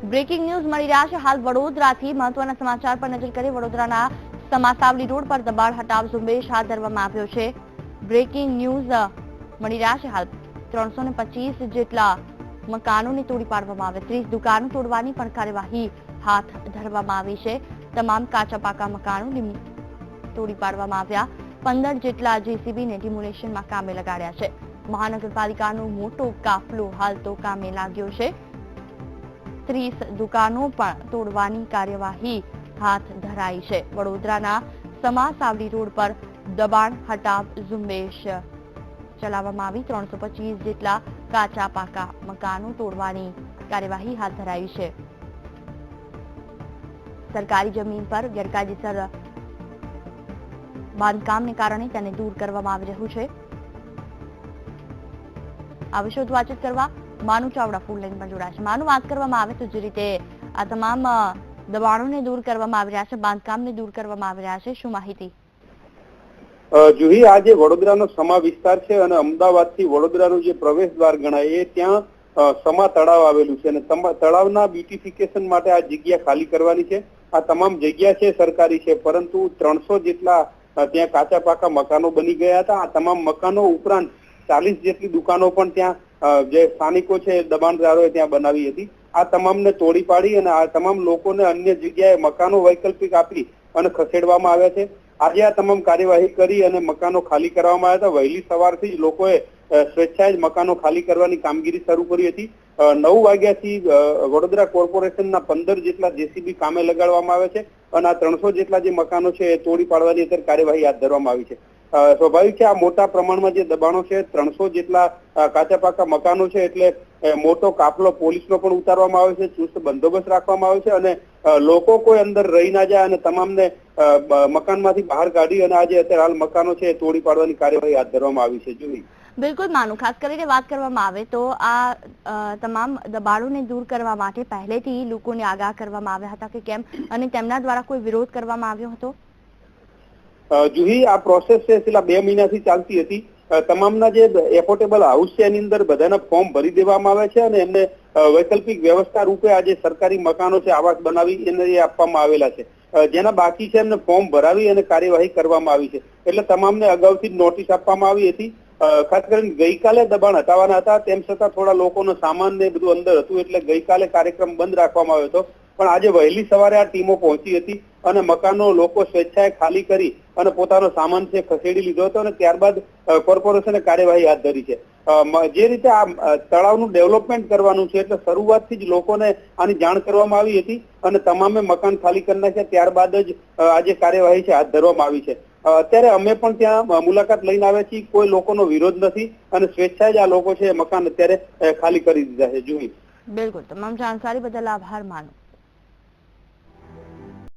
Breaking news મળી રહ્યા છે હાલ વડોદરાથી મહત્વના સમાચાર પર નજર કરીએ। વડોદરાના સમાસાવલી રોડ પર દબાણ હટાવ ઝુંબેશ હાથ ધરવામાં આવ્યો છે। બ્રેકિંગ ન્યૂઝ મળી રહ્યા છે હાલ 325 જેટલા મકાનોને તોડી પાડવામાં આવ્યા। 30 દુકાનો તોડવાની પણ કાર્યવાહી હાથ ધરવામાં આવી છે। તમામ કાચા પાકા મકાનો તોડી પાડવામાં આવ્યા। 15 જેટલા જેસીબીને ડિમોલેશનમાં કામે લગાડ્યા છે। મહાનગરપાલિકાનો મોટો કાફલો હાલ તો કામે લાગ્યો છે। 30 દુકાનો પણ તોડવાની કાર્યવાહી હાથ ધરાઈ છે। વડોદરાના સમાસાવલી રોડ પર દબાણ હટાવ ઝુંબેશ ચલાવવામાં આવી। 325 જેટલા કાચા પાકા મકાનો તોડવાની કાર્યવાહી હાથ ધરાઈ છે। સરકારી જમીન પર ગેરકાયદેસર બાંધકામને કારણે તેને દૂર કરવામાં આવી રહ્યું છે। આ વિશે વધુ વાતચીત કરવા માનુ ચાવડા ફૂલ લાઈન પર જોડાયા છે। માનુ, વાત કરવામાં આવે તો જે રીતે આ તમામ દબાણોને દૂર કરવામાં આવી રહ્યા છે, બાંધકામને દૂર કરવામાં આવી રહ્યા છે, શું માહિતી? જુહી, આ જે વડોદરાનો સમા વિસ્તાર છે અને અમદાવાદથી વડોદરાનું જે પ્રવેશ દ્વાર ગણાય એ ત્યાં સમા તળાવ આવેલું છે અને તળાવના બ્યુટિફિકેશન માટે આ જગ્યા ખાલી કરવાની છે। આ તમામ જગ્યા છે સરકારી છે, પરંતુ 300 જેટલા ત્યાં કાચા પાકા મકાનો બની ગયા હતા। આ તમામ મકાનો ઉપરાંત 40 જેટલી દુકાનો પણ ત્યાં જે સ્થાનિકો છે દબાણદારોએ ત્યાં બનાવી હતી। આ તમામને તોડી પાડી અને આ તમામ લોકોને અન્ય જગ્યાએ મકાનો વૈકલ્પિક આપી અને ખસેડવામાં આવ્યા છે। આજે આ તમામ કાર્યવાહી કરી અને મકાનો ખાલી કરવામાં આવ્યા હતા। વહેલી સવારથી જ લોકોએ સ્વેચ્છાએ મકાનો ખાલી કરવાની કામગીરી શરૂ કરી હતી। 9 વાગ્યાથી વડોદરા કોર્પોરેશનના 15 જેટલા જેસીબી કામે લગાડવામાં આવે છે અને આ 300 જેટલા જે મકાનો છે એ તોડી પાડવાની અત્યારે કાર્યવાહી હાથ ધરવામાં આવી છે। સ્વાભાવિક છે આ મોટા પ્રમાણમાં જે દબાણો છે, 300 જેટલા કાચા પાકા મકાનો છે એટલે મોટો કાફલો પોલીસનો પણ ઉતારવામાં આવે છે, ચુસ્ત બંદોબસ્ત રાખવામાં આવે છે અને લોકો કોઈ અંદર રહી ના જાય અને તમામને મકાનમાંથી બહાર કાઢી અને આજે અત્યારે હાલ મકાનો છે તોડી પાડવાની કાર્યવાહી હાથ ધરવામાં આવી છે। જોઈ બિલકુલ માનુ, ખાસ કરીને વાત કરવામાં આવે તો આ તમામ દબાણોને દૂર કરવા માટે પહેલેથી લોકોને આગાહ કરવામાં આવ્યા હતા કે કેમ, અને તેમના દ્વારા કોઈ વિરોધ કરવામાં આવ્યો હતો? જુહી, આ પ્રોસેસ છે છેલ્લા 2 મહિનાથી ચાલતી હતી। તમામના જે એફોર્ડેબલ હાઉસ છે એની અંદર બધાના ફોર્મ ભરી દેવામાં આવે છે અને એમને વૈકલ્પિક વ્યવસ્થા રૂપે આ જે સરકારી મકાનો છે આવાસ બનાવી એને આપવામાં આવેલા છે। જેના બાકી છે એમને ફોર્મ ભરાવી અને કાર્યવાહી કરવામાં આવી છે, એટલે તમામને અગાઉથી જ નોટિસ આપવામાં આવી હતી। ખાસ કરીને ગઈકાલે દબાણ હટાવવાના હતા, તેમ છતાં થોડા લોકોનો સામાન ને બધું અંદર હતું એટલે ગઈકાલે કાર્યક્રમ બંધ રાખવામાં આવ્યો હતો, પણ આજે વહેલી સવારે આ ટીમો પહોંચી હતી અને મકાનો લોકો સ્વેચ્છાએ ખાલી કરી અને પોતાનો સામાન છે ખસેડી લીધો હતો અને ત્યારબાદ કોર્પોરેશને કાર્યવાહી હાથ ધરી છે। જે રીતે આ તળાવનું ડેવલપમેન્ટ કરવાનું છે એટલે શરૂઆતથી જ લોકોને આની જાણ કરવામાં આવી હતી અને તમામે મકાન ખાલી કરી નાખ્યા, ત્યારબાદ જ આજે કાર્યવાહી છે હાથ ધરવામાં આવી છે। અત્યારે અમે પણ ત્યાં મુલાકાત લઈને આવ્યા છીએ, કોઈ લોકોનો વિરોધ નથી અને સ્વેચ્છાએ જ આ લોકો છે મકાન અત્યારે ખાલી કરી દીધા છે। જોઈ બિલકુલ, તમામ જાણકારી બદલ આભાર માનુ।